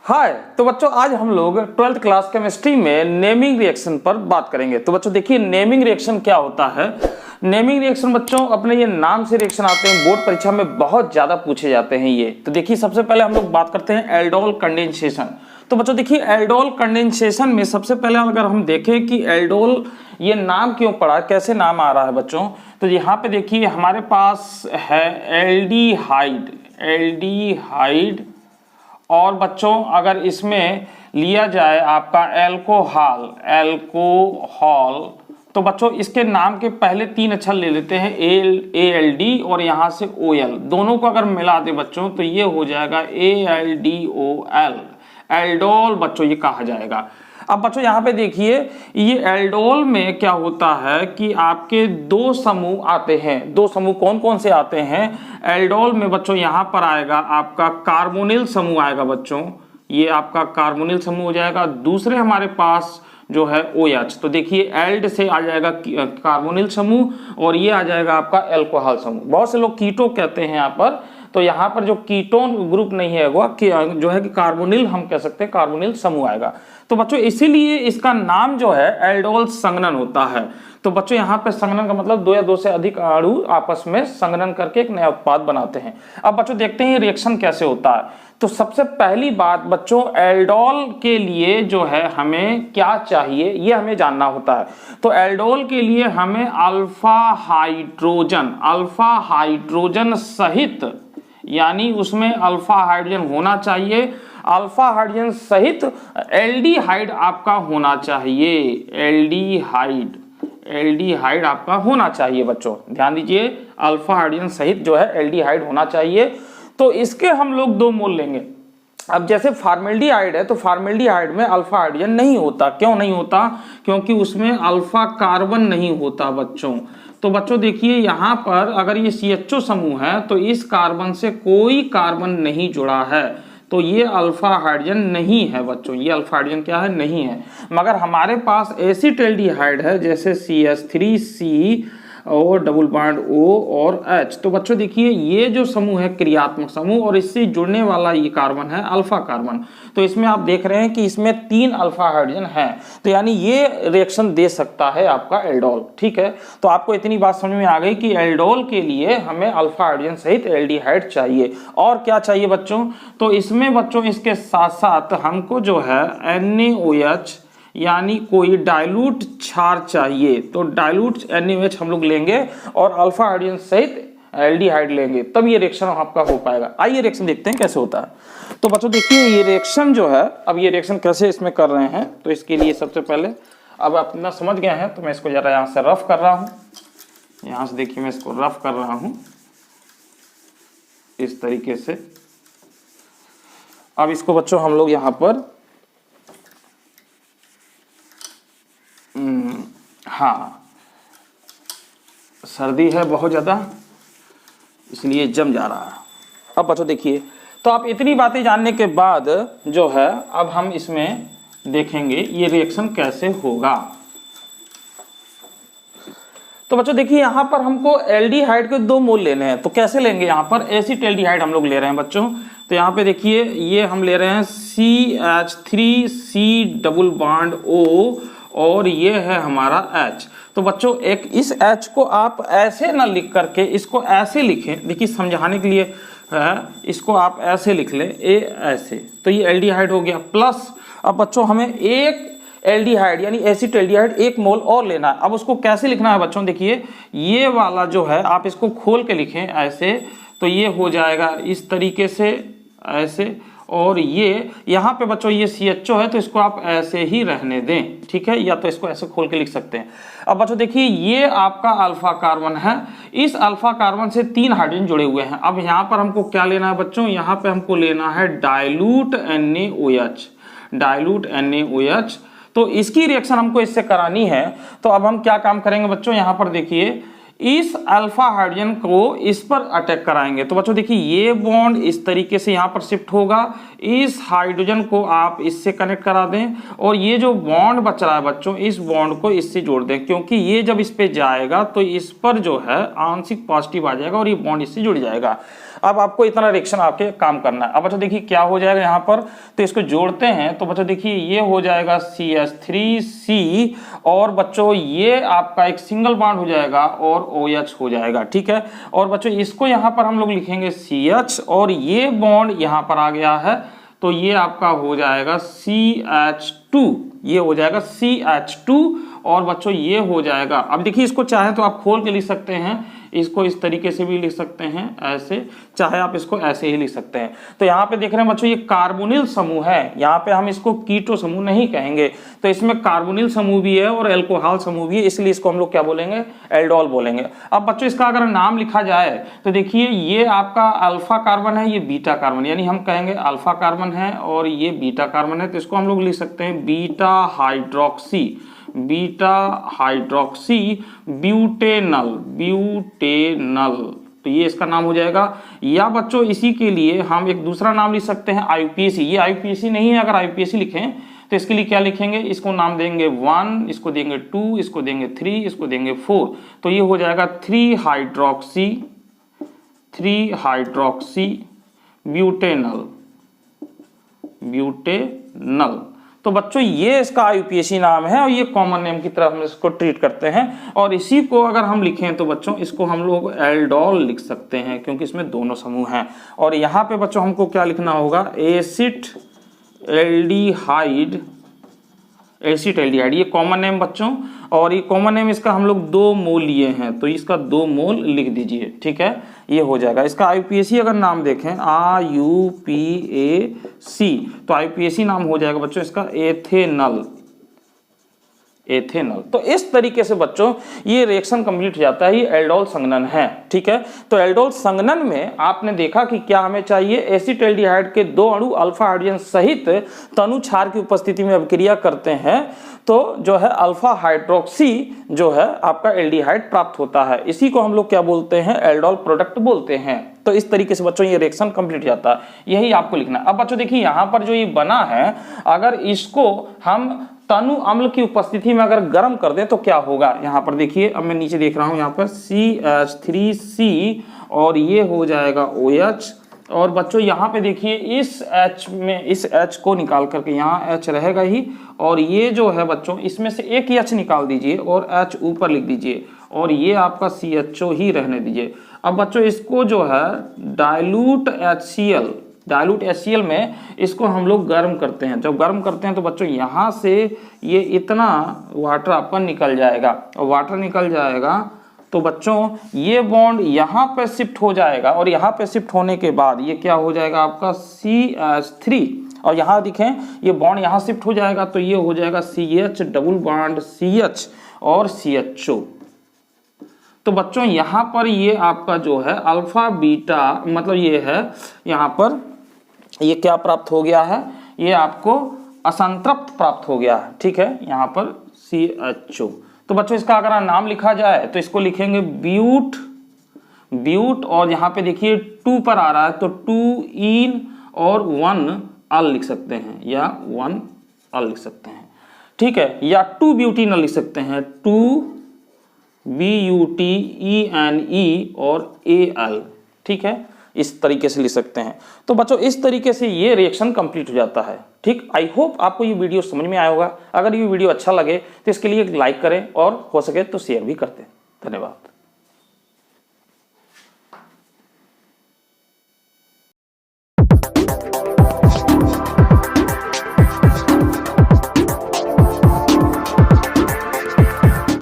हाय। तो बच्चों आज हम लोग 12th क्लास केमिस्ट्री में नेमिंग रिएक्शन पर बात करेंगे। तो बच्चों देखिए नेमिंग रिएक्शन क्या होता है। नेमिंग रिएक्शन बच्चों अपने ये नाम से रिएक्शन आते हैं, बोर्ड परीक्षा में बहुत ज्यादा पूछे जाते हैं ये। तो देखिए सबसे पहले हम लोग बात करते हैं एल्डोल कंडेंसेशन। तो बच्चों देखिए एल्डोल कंडेंसेशन में सबसे पहले अगर हम देखें कि एल्डोल ये नाम क्यों पड़ा, कैसे नाम आ रहा है बच्चों, तो यहाँ पे देखिए हमारे पास है एल्डिहाइड और बच्चों अगर इसमें लिया जाए आपका एल्कोहल तो बच्चों इसके नाम के पहले 3 अक्षर ले लेते हैं ALD और यहाँ से OL, दोनों को अगर मिला दे बच्चों तो ये हो जाएगा ALDOL, एल्डोल बच्चों ये कहा जाएगा। अब बच्चों यहाँ पे देखिए ये एल्डोल में क्या होता है कि आपके 2 समूह आते हैं। 2 समूह कौन कौन से आते हैं एल्डोल में बच्चों, यहाँ पर आएगा आपका कार्बोनिल समूह आएगा बच्चों, ये आपका कार्बोनिल समूह हो जाएगा। दूसरे हमारे पास जो है OH, तो देखिए एल्ड से आ जाएगा कार्बोनिल समूह और ये आ जाएगा आपका एल्कोहल समूह। बहुत से लोग कीटो कहते हैं यहाँ पर, तो यहाँ पर जो कीटोन ग्रुप नहीं है वो जो है कि कार्बोनिल हम कह सकते हैं, कार्बोनिल समूह आएगा। तो बच्चों इसीलिए इसका नाम जो है एल्डोल संघनन होता है। तो बच्चों यहाँ पे संघनन का मतलब 2 या 2 से अधिक अणु आपस में संघनन करके एक नया उत्पाद बनाते हैं। अब बच्चों देखते हैं रिएक्शन कैसे होता है। तो सबसे पहली बात बच्चों एल्डोल के लिए जो है हमें क्या चाहिए ये हमें जानना होता है। तो एल्डोल के लिए हमें अल्फा हाइड्रोजन सहित, यानी उसमें अल्फा हाइड्रोजन होना चाहिए, अल्फा हाइड्रोजन सहित एल्डिहाइड आपका होना चाहिए, एल्डिहाइड आपका होना चाहिए बच्चों, ध्यान दीजिए अल्फा हाइड्रोजन सहित जो है एल्डिहाइड होना चाहिए। तो इसके हम लोग 2 मोल लेंगे। अब जैसे फॉर्मेल्डिहाइड है तो फॉर्मेल्डिहाइड में अल्फा हाइड्रोजन नहीं होता, क्यों नहीं होता, क्योंकि उसमें अल्फा कार्बन नहीं होता बच्चों। तो बच्चों देखिए यहाँ पर अगर ये CHO समूह है तो इस कार्बन से कोई कार्बन नहीं जुड़ा है, तो ये अल्फा हाइड्रोजन नहीं है बच्चों, ये अल्फा हाइड्रोजन क्या है, नहीं है। मगर हमारे पास एसिटाल्डिहाइड है जैसे CH3C और डबल बॉन्ड O और H, तो बच्चों देखिए ये जो समूह है क्रियात्मक समूह और इससे जुड़ने वाला ये कार्बन है अल्फा कार्बन। तो इसमें आप देख रहे हैं कि इसमें 3 अल्फा हाइड्रोजन है, तो यानी ये रिएक्शन दे सकता है आपका एल्डोल। ठीक है, तो आपको इतनी बात समझ में आ गई कि एल्डोल के लिए हमें अल्फा हाइड्रोजन सहित एल्डिहाइड चाहिए। और क्या चाहिए बच्चों, तो इसमें बच्चों इसके साथ साथ हमको जो है NaOH यानी कोई डाइल्यूट क्षार चाहिए। तो डाइल्यूट NaOH हम लोग लेंगे और अल्फा हाइड्रोजन सहित एल्डिहाइड लेंगे, तब ये रिएक्शन आपका हो पाएगा। आइए रिएक्शन देखते हैं कैसे होता है। तो बच्चों देखिए ये रिएक्शन जो है, अब ये रिएक्शन कैसे इसमें कर रहे हैं, तो इसके लिए सबसे पहले अब अपना समझ गए हैं तो मैं इसको जरा यहाँ से रफ कर रहा हूँ। यहाँ से देखिए मैं इसको रफ कर रहा हूँ इस तरीके से। अब इसको बच्चों हम लोग यहाँ पर हाँ सर्दी है बहुत ज़्यादा इसलिए जम जा रहा है। अब बच्चों देखिए तो आप इतनी बातें जानने के बाद जो है अब हम इसमें देखेंगे ये रिएक्शन कैसे होगा। तो बच्चों देखिए यहाँ पर हमको एल्डिहाइड के 2 मोल लेने हैं, तो कैसे लेंगे, यहाँ पर एसिटाल्डिहाइड हम लोग ले रहे हैं बच्चों। तो यहाँ पे देखिए ये हम ले रहे हैं CH3C डबल बॉन्ड O और ये है हमारा H। तो बच्चों एक इस H को आप ऐसे ना लिख करके इसको ऐसे लिखें, देखिए समझाने के लिए है, इसको आप ऐसे लिख लें ऐसे, तो ये एल्डिहाइड हो गया। प्लस अब बच्चों हमें एक एल्डिहाइड यानी एसिटाल्डिहाइड 1 मोल और लेना है। अब उसको कैसे लिखना है बच्चों, देखिए ये वाला जो है आप इसको खोल के लिखें ऐसे, तो ये हो जाएगा इस तरीके से ऐसे, और ये यहाँ पे बच्चों ये CHO है तो इसको आप ऐसे ही रहने दें, ठीक है, या तो इसको ऐसे खोल के लिख सकते हैं। अब बच्चों देखिए ये आपका अल्फा कार्बन है, इस अल्फा कार्बन से 3 हाइड्रोजन जुड़े हुए हैं। अब यहाँ पर हमको क्या लेना है बच्चों, यहाँ पे हमको लेना है डाइल्यूट NaOH। तो इसकी रिएक्शन हमको इससे करानी है। तो अब हम क्या काम करेंगे बच्चों, यहाँ पर देखिए इस अल्फा हाइड्रोजन को इस पर अटैक कराएंगे। तो बच्चों देखिए ये बॉन्ड इस तरीके से यहाँ पर शिफ्ट होगा, इस हाइड्रोजन को आप इससे कनेक्ट करा दें और ये जो बॉन्ड बच रहा है बच्चों इस बॉन्ड को इससे जोड़ दें, क्योंकि ये जब इस पे जाएगा तो इस पर जो है आंशिक पॉजिटिव आ जाएगा और ये बॉन्ड इससे जुड़ जाएगा। अब आपको इतना रिएक्शन आपके काम करना है। अब बच्चों देखिए क्या हो जाएगा यहाँ पर, तो इसको जोड़ते हैं तो बच्चों देखिए ये हो जाएगा CH3C और बच्चों ये आपका एक सिंगल बॉन्ड हो जाएगा और OH हो जाएगा, ठीक है। और बच्चों इसको यहाँ पर हम लोग लिखेंगे CH और ये बॉन्ड यहाँ पर आ गया है तो ये आपका हो जाएगा CH2, ये हो जाएगा CH2 और बच्चों ये हो जाएगा। अब देखिए इसको चाहे तो आप खोल के लिख सकते हैं, इसको इस तरीके से भी लिख सकते हैं ऐसे, चाहे आप इसको ऐसे ही लिख सकते हैं। तो यहाँ पे देख रहे हैं बच्चों ये कार्बोनिल समूह है, यहाँ पे हम इसको कीटो समूह नहीं कहेंगे, तो इसमें कार्बोनिल समूह भी है और एल्कोहल समूह भी है, इसलिए इसको हम लोग क्या बोलेंगे, एल्डोल बोलेंगे। अब बच्चों इसका अगर नाम लिखा जाए तो देखिए ये आपका अल्फा कार्बन है, ये बीटा कार्बन, यानी हम कहेंगे अल्फा कार्बन है और ये बीटा कार्बन है, तो इसको हम लोग लिख सकते हैं बीटा हाइड्रोक्सी ब्यूटेनल, तो ये इसका नाम हो जाएगा। या बच्चों इसी के लिए हम एक दूसरा नाम लिख सकते हैं IUPAC, ये IUPAC नहीं है, अगर IUPAC लिखें तो इसके लिए क्या लिखेंगे, इसको नाम देंगे 1, इसको देंगे 2, इसको देंगे 3, इसको देंगे 4, तो ये हो जाएगा 3 हाइड्रोक्सी ब्यूटेनल। तो बच्चों ये इसका IUPAC नाम है और ये कॉमन नेम की तरह हम इसको ट्रीट करते हैं। और इसी को अगर हम लिखें तो बच्चों इसको हम लोग एल्डोल लिख सकते हैं, क्योंकि इसमें दोनों समूह हैं। और यहाँ पे बच्चों हमको क्या लिखना होगा, एसिड एल्डिहाइड, ये कॉमन नेम बच्चों, और ये कॉमन नेम इसका हम लोग 2 मोल लिए हैं, तो इसका 2 मोल लिख दीजिए, ठीक है, ये हो जाएगा। इसका IUPAC अगर नाम देखें IUPAC, तो IUPAC नाम हो जाएगा बच्चों इसका एथेनल। तो इस तरीके से बच्चों ये रिएक्शन कंप्लीट हो जाता है, ये एल्डोल संघनन है, ठीक है। तो एल्डोल संघनन में आपने देखा कि क्या हमें चाहिए, एसिटाल्डिहाइड के 2 अणु अल्फा हाइड्रोजन सहित तनु क्षार की उपस्थिति में अभिक्रिया करते हैं तो जो है अल्फा हाइड्रोक्सी जो है आपका एल्डिहाइड प्राप्त होता है, इसी को हम लोग क्या बोलते हैं, एल्डोल प्रोडक्ट बोलते हैं। तो इस तरीके से बच्चों ये रिएक्शन कंप्लीट जाता है, यही आपको लिखना है। अब बच्चों देखिए यहाँ पर जो ये बना है, अगर इसको हम तनु अम्ल की उपस्थिति में अगर गर्म कर दें तो क्या होगा, यहाँ पर देखिए, अब मैं नीचे देख रहा हूँ यहाँ पर CH3C और ये हो जाएगा OH। और बच्चों यहाँ पे देखिए इस H में, इस H को निकाल करके यहाँ H रहेगा ही, और ये जो है बच्चों इसमें से एक H निकाल दीजिए और H ऊपर लिख दीजिए और ये आपका CHO ही रहने दीजिए। अब बच्चों इसको जो है डाइल्यूट HCl में इसको हम लोग गर्म करते हैं। जब गर्म करते हैं तो बच्चों यहाँ से ये इतना वाटर आपका निकल जाएगा, और वाटर निकल जाएगा तो बच्चों ये बॉन्ड यहाँ पे शिफ्ट हो जाएगा, और यहाँ पे शिफ्ट होने के बाद ये क्या हो जाएगा आपका CH3, और यहाँ दिखें ये बॉन्ड यहाँ शिफ्ट हो जाएगा तो ये हो जाएगा CH डबल बॉन्ड CH और CHO। तो बच्चों यहाँ पर ये आपका जो है अल्फा बीटा, मतलब ये है यहाँ पर ये क्या प्राप्त हो गया है, ये आपको असंतृप्त प्राप्त हो गया है, ठीक है, यहाँ पर CHO। तो बच्चों इसका अगर नाम लिखा जाए तो इसको लिखेंगे ब्यूट, और यहाँ पे देखिए 2 पर आ रहा है तो 2 इन और 1 अल लिख सकते हैं, या 1 अल लिख सकते हैं, ठीक है, या 2 ब्यूटेनल लिख सकते हैं, 2 BUTENE और AL, ठीक है, इस तरीके से लिख सकते हैं। तो बच्चों इस तरीके से ये रिएक्शन कंप्लीट हो जाता है, ठीक। आई होप आपको ये वीडियो समझ में आया होगा। अगर ये वीडियो अच्छा लगे तो इसके लिए लाइक करें और हो सके तो शेयर भी करते हैं। धन्यवाद।